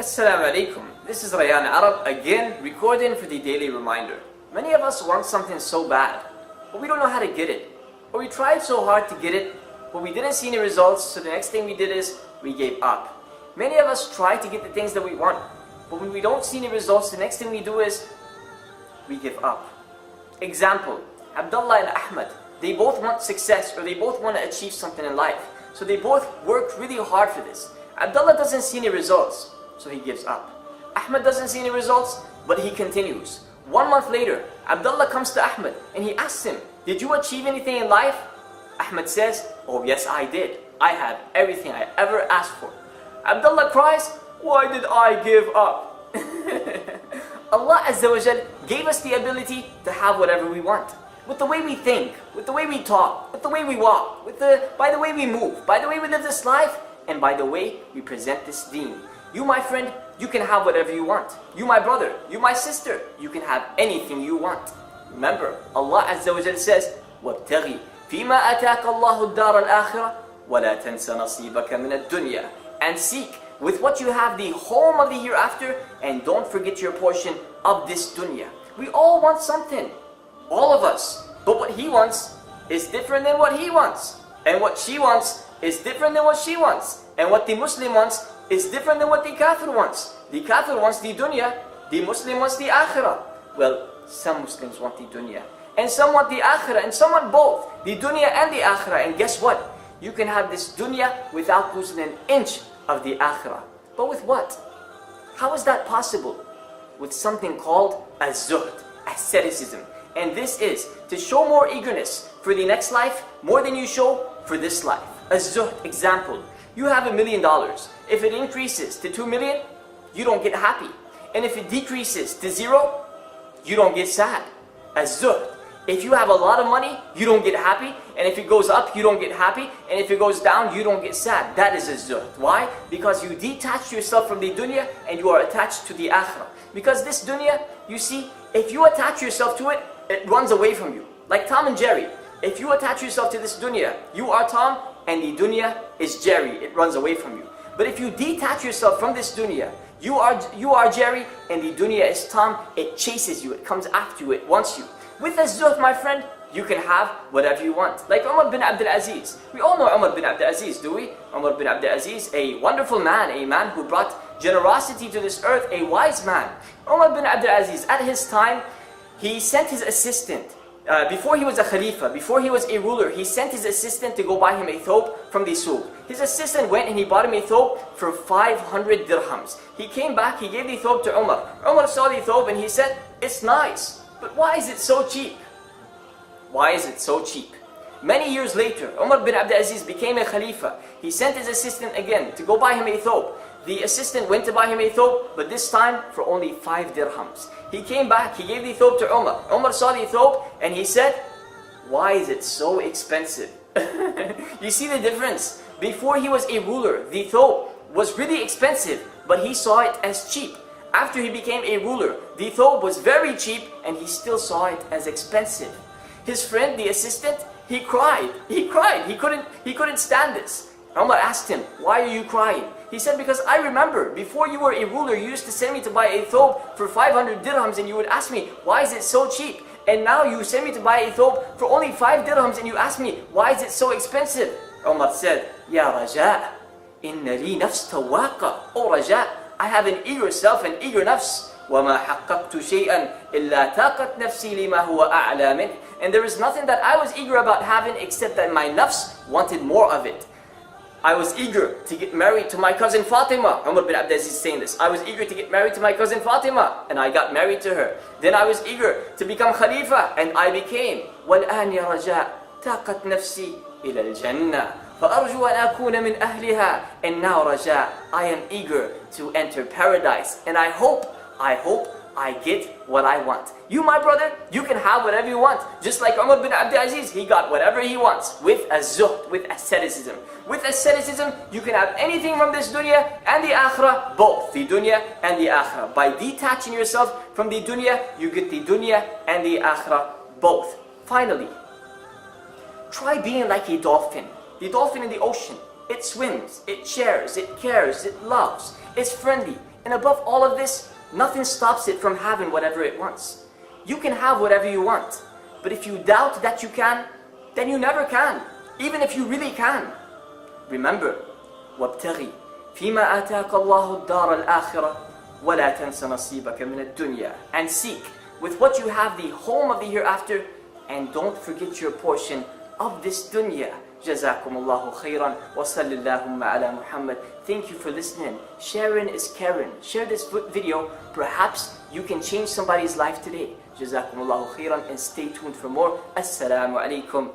Assalamu alaikum. This is Rayan Arab again recording for the daily reminder. Many of us want something so bad, but we don't know how to get it. Or we tried so hard to get it, but we didn't see any results, so the next thing we did is we gave up. Many of us try to get the things that we want, but when we don't see any results, the next thing we do is we give up. Example, Abdullah and Ahmad, they both want success, or they both want to achieve something in life. So they both worked really hard for this. Abdullah doesn't see any results, so he gives up. Ahmad doesn't see any results, but he continues. 1 month later, Abdullah comes to Ahmad and he asks him, "Did you achieve anything in life?" Ahmad says, "Oh yes, I did. I had everything I ever asked for." Abdullah cries, "Why did I give up?" Allah Azza wa Jal gave us the ability to have whatever we want. With the way we think, with the way we talk, with the way we walk, by the way we move, by the way we live this life, and by the way we present this deen. You, my friend, you can have whatever you want. You, my brother, you, my sister, you can have anything you want. Remember, Allah Azza wa Jal says, وَابْتَغِي فِيمَا أَتَاكَ اللَّهُ الدَّارَ الْآخِرَةَ وَلَا تَنْسَ نَصِيبَكَ مِنَ الدُّنْيَا. And seek with what you have the home of the hereafter, and don't forget your portion of this dunya. We all want something. All of us. But what he wants is different than what he wants. And what she wants is different than what she wants. And what the Muslim wants is different than what the Kafir wants. The Kafir wants the dunya, the Muslim wants the akhirah. Well, some Muslims want the dunya, and some want the akhirah, and some want both, the dunya and the akhirah. And guess what? You can have this dunya without losing an inch of the akhirah. But with what? How is that possible? With something called az-zuhd, asceticism. And this is to show more eagerness for the next life more than you show for this life. Az-zuhd, example. You have $1 million. If it increases to 2 million, you don't get happy. And if it decreases to 0, you don't get sad. Az-zuhd. If you have a lot of money, you don't get happy. And if it goes up, you don't get happy. And if it goes down, you don't get sad. That is az-zuhd. Why? Because you detach yourself from the dunya and you are attached to the akhirah. Because this dunya, you see, if you attach yourself to it, it runs away from you. Like Tom and Jerry. If you attach yourself to this dunya, you are Tom and the dunya is Jerry. It runs away from you. But if you detach yourself from this dunya, you are Jerry and the dunya is Tom. It chases you. It comes after you. It wants you. With az-zuhd, my friend, you can have whatever you want. Like Umar bin Abdul Aziz. We all know Umar bin Abdul Aziz, do we? Umar bin Abdul Aziz, a wonderful man, a man who brought generosity to this earth, a wise man. Umar bin Abdul Aziz, at his time, he sent his assistant, before he was a Khalifa, before he was a ruler, he sent his assistant to go buy him a thobe from the souk. His assistant went and he bought him a thobe for 500 dirhams. He came back, he gave the thobe to Umar. Umar saw the thobe and he said, "It's nice, but why is it so cheap?" Why is it so cheap? Many years later, Umar bin Abdul Aziz became a Khalifa. He sent his assistant again to go buy him a thobe. The assistant went to buy him a thobe, but this time for only 5 dirhams. He came back, he gave the thobe to Umar. Umar saw the thobe and he said, "Why is it so expensive?" You see the difference? Before he was a ruler, the thobe was really expensive, but he saw it as cheap. After he became a ruler, the thobe was very cheap and he still saw it as expensive. His friend, the assistant, he cried. He cried. He couldn't stand this. Umar asked him, "Why are you crying?" He said, "Because I remember before you were a ruler, you used to send me to buy a thobe for 500 dirhams and you would ask me, why is it so cheap? And now you send me to buy a thobe for only 5 dirhams and you ask me, why is it so expensive?" Umar said, "Ya Raja, inna li nafs tawaqa." Oh Raja, I have an eager self, an eager nafs. وَمَا حَقَّقْتُ شَيْئًا إِلَّا تَاقَتْ نَفْسِي لِمَا هُوَ أَعْلَى مِنْهِ. And there is nothing that I was eager about having except that my nafs wanted more of it. I was eager to get married to my cousin Fatima. Umar bin Abdul Aziz is saying this. I was eager to get married to my cousin Fatima, and I got married to her. Then I was eager to become Khalifa, and I became. وَالْآنِ يَا رَجَاء تَاقَتْ نَفْسِي إِلَى الْجَنَّةِ فَأَرْجُو أَنْ أَكُونَ مِنْ أَهْلِهَا. And now, Raja, I am eager to enter paradise, and I hope I get what I want. You, my brother, you can have whatever you want. Just like Umar bin Abdul Aziz, he got whatever he wants with az-zuhd, with asceticism. With asceticism, you can have anything from this dunya and the akhirah, both the dunya and the akhirah. By detaching yourself from the dunya, you get the dunya and the akhirah, both. Finally, try being like a dolphin. The dolphin in the ocean. It swims, it shares, it cares, it loves. It's friendly, And above all of this, nothing stops it from having whatever it wants. You can have whatever you want, but if you doubt that you can, then you never can, even if you really can. Remember, وَابْتَغِي فِيمَا آتَاكَ اللَّهُ الدَّارَ الْآخِرَةِ وَلَا تَنْسَ نَصِيبَكَ مِنَ الدُّنْيَا. And seek with what you have the home of the hereafter, and don't forget your portion of this dunya. جزاكم الله خيرا وصلى اللهم على محمد. Thank you for listening. Sharing is caring. Share this video. Perhaps you can change somebody's life today. جزاكم الله خيرا, and stay tuned for more. Assalamu alaikum.